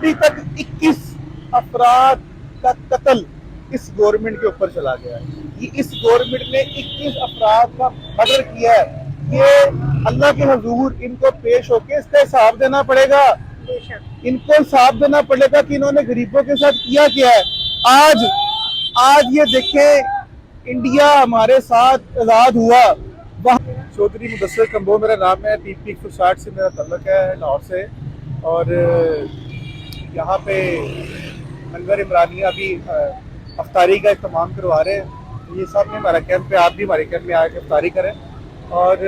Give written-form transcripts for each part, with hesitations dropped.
अभी तक 21 अफराद का कत्ल इस गवर्नमेंट के ऊपर चला गया है। ये इस गवर्नमेंट ने 21 अफराद का मर्डर किया है। ये अल्लाह के हुजूर इनको पेश होके इसका हिसाब देना पड़ेगा। इनको हिसाब देना पड़ेगा कि इन्होंने गरीबों के साथ किया क्या है। आज आज ये देखें, इंडिया हमारे साथ आजाद हुआ। चौधरी मुदस्सिर कंबो मेरा नाम है। TP 160 से मेरा तल्लुक है, लाहौर से। और यहाँ पे अनवर इमरानिया भी अफ्तारी का इस्तेमाल करवा रहे हैं। ये सब ने हमारा कैंप पे, आप भी हमारे कैंप में आके अफ्तारी करें। और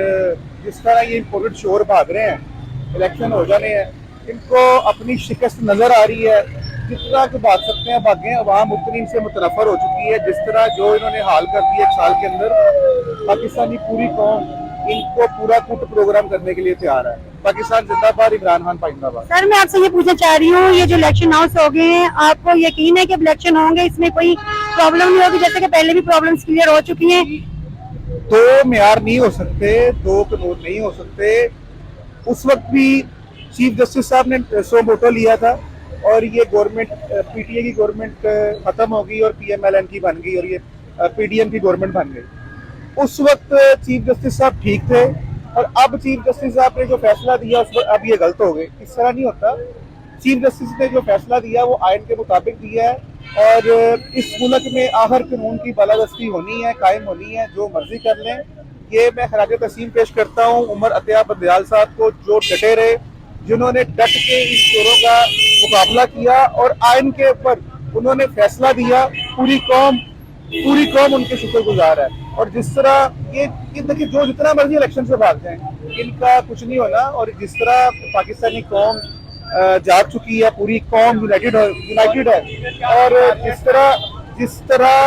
जिस तरह ये इम्पोर्टेड शोर भाग रहे हैं, इलेक्शन हो जाने हैं, इनको अपनी शिकस्त नज़र आ रही है। जितना कि भाग सकते हैं भागें, अवाम उतनी इनसे मुतनफ़र हो चुकी है। जिस तरह जो इन्होंने हाल कर दिया 1 साल के अंदर, पाकिस्तानी पूरी कौम इनको पूरा कुट प्रोग्राम करने के लिए तैयार है। पाकिस्तान जिंदाबाद, इमरान खान पाइंदाबाद। सर, मैं आपसे ये पूछना चाह रही हूँ, ये जो इलेक्शन हाउस हो गए हैं, आपको यकीन है कि इलेक्शन होंगे, इसमें कोई प्रॉब्लम नहीं होगी? जैसे कि पहले भी प्रॉब्लम्स क्लियर हो चुकी हैं। दो मेयार नहीं हो सकते, दो कानून नहीं हो सकते। उस वक्त भी चीफ जस्टिस साहब ने सो मोटो लिया था और ये गवर्नमेंट PTA की गवर्नमेंट खत्म हो गई और PMLN की बन गई और ये PDM की गवर्नमेंट बन गई। उस वक्त चीफ जस्टिस साहब ठीक थे और अब चीफ जस्टिस साहब ने जो फैसला दिया उस वक्त अब ये गलत हो गए। इस तरह नहीं होता। चीफ जस्टिस ने जो फैसला दिया वो आयन के मुताबिक दिया है और इस मुल्क में आखिर कानून की बालादस्ती होनी है, कायम होनी है। जो मर्जी कर लें। ये मैं खराज तस्लीम पेश करता हूँ उमर अतिया बंदयाल साहब को, जो डटे रहे, जिन्होंने डट के इन चोरों का मुकाबला किया और आयन के ऊपर उन्होंने फैसला दिया। पूरी कौम उनके शुक्रगुजार है। और जिस तरह ये देखिए, जो जितना मर्जी इलेक्शन से भाग जाए, इनका कुछ नहीं होना। और जिस तरह पाकिस्तानी कौम जाग चुकी है, पूरी कौम यूनाइटेड है। और जिस तरह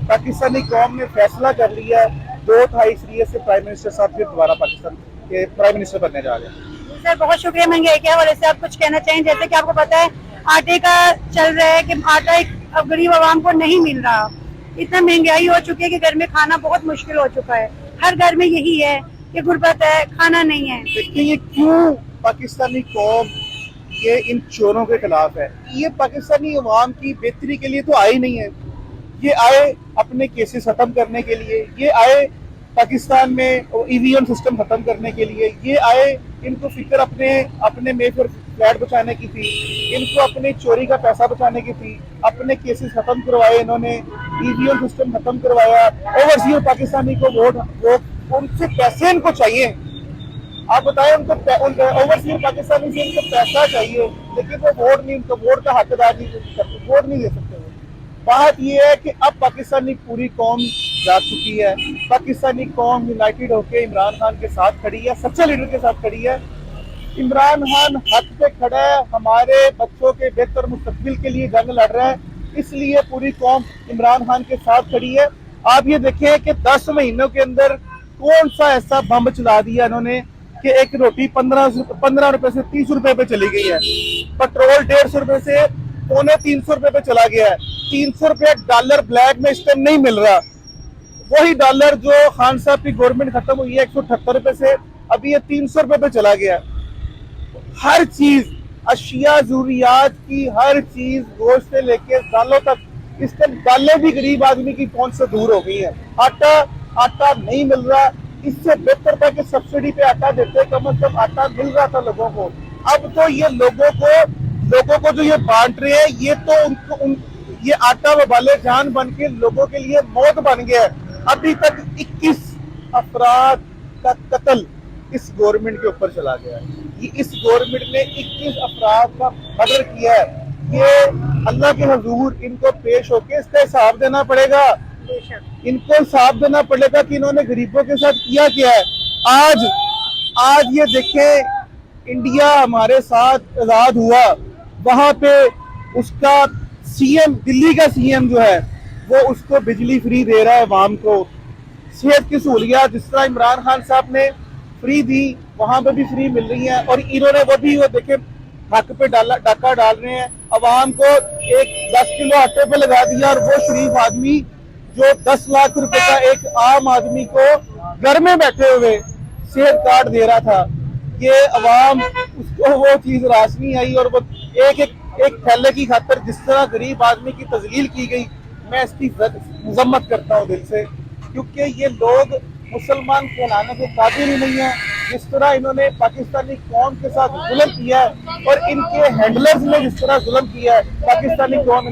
पाकिस्तानी कौम ने फैसला कर लिया है, 2/2 से प्राइम मिनिस्टर साहब फिर दोबारा पाकिस्तान के प्राइम मिनिस्टर बनने जा रहे हैं। सर, बहुत शुक्रिया। महंगाई के हवाले से आप कुछ कहना चाहें? जैसे कि आपको पता है आटे का चल रहा है कि आटा एक गरीब आवाम को नहीं मिल रहा। इतना महंगाई हो चुकी है कि घर में खाना बहुत मुश्किल हो चुका है। हर घर में यही है कि गुर्बत है, खाना नहीं है। देखिए, ये क्यों पाकिस्तानी कौम ये इन चोरों के खिलाफ है? ये पाकिस्तानी अवाम की बेहतरी के लिए तो आए नहीं है। ये आए अपने केसेस खत्म करने के लिए। ये आए पाकिस्तान में EVM सिस्टम खत्म करने के लिए। ये आए, इनको फिक्र अपने मेफेयर फ्लैट बचाने की थी, इनको अपने चोरी का पैसा बचाने की थी। अपने केसेस खत्म करवाए इन्होंने, EVM सिस्टम खत्म करवाया। ओवरसीज पाकिस्तानी को वोट उनसे पैसे इनको चाहिए। आप बताएं, उनको ओवरसीज पाकिस्तानी से इनको पैसा चाहिए, लेकिन वो वोट नहीं, उनको वोट का हकदार नहीं करते, वोट नहीं दे सकते। बात यह है कि अब पाकिस्तानी पूरी कौम जाग चुकी है। पाकिस्तानी कौम यूनाइटेड होकर इमरान खान के साथ खड़ी है, सच्चे लीडर के साथ खड़ी है। इमरान खान हक पे खड़ा है, हमारे बच्चों के बेहतर मुस्तकबिल के लिए जंग लड़ रहा है, इसलिए पूरी कौम इमरान खान के साथ खड़ी है। आप ये देखें कि 10 महीनों के अंदर कौन सा ऐसा बम चला दिया इन्होंने कि एक रोटी 15 रुपए से 30 रुपए पे चली गई है। पेट्रोल 150 रुपए से 250-300 रुपए पे चला गया है। 300 रुपए डॉलर ब्लैक में इस टाइम नहीं मिल रहा। वही डॉलर जो खान साहब की गवर्नमेंट खत्म हुई है 178 रुपए से, अभी ये 300 रुपए पे चला गया। हर चीज, अशिया जरूरियात की हर चीज, गोश्त से लेके दालों तक, इस टाइम दालें भी गरीब आदमी की पहुंच से दूर हो गई है। आटा नहीं मिल रहा। इससे बेहतर था कि सब्सिडी पे आटा देते, कम से कम आटा मिल रहा था लोगों को। अब तो ये लोगों को जो ये बांट रहे हैं, ये तो ये आटा वाले जान बन के लोगों के लिए मौत बन गया है। अभी तक 21 अफराद का कत्ल इस गवर्नमेंट के ऊपर चला गया है। ये इस गवर्नमेंट ने 21 अफराद का मर्डर किया है। ये अल्लाह के हुजूर इनको पेश होके इसका हिसाब देना पड़ेगा। इनको हिसाब देना पड़ेगा कि इन्होंने गरीबों के साथ किया क्या है। आज ये देखें, इंडिया हमारे साथ आजाद हुआ, वहां पे उसका CM, दिल्ली का CM जो है, वो उसको बिजली फ्री दे रहा है अवाम को। सेहत की सहूलियात जिस तरह इमरान खान साहब ने फ्री दी, वहां पे भी फ्री मिल रही है। और इन्होंने वो देखे हक पे डाका डाल रहे हैं। अवाम को एक 10 किलो आटे पे लगा दिया और वो शरीफ आदमी जो 10 लाख रुपए का एक आम आदमी को घर में बैठे हुए सेहत कार्ड दे रहा था, ये अवाम उसको वो चीज रास नहीं आई। और वो एक एक थैले की खातर जिस तरह गरीब आदमी की तजलील की गई, मैं इसकी मजम्मत करता हूँ दिल से, क्योंकि ये लोग मुसलमान कहलाने के काबिल ही नहीं है। जिस तरह इन्होंने पाकिस्तानी कौम के साथ जुल्म किया है और इनके हैंडलर्स ने जिस तरह जुल्म किया है, पाकिस्तानी कौम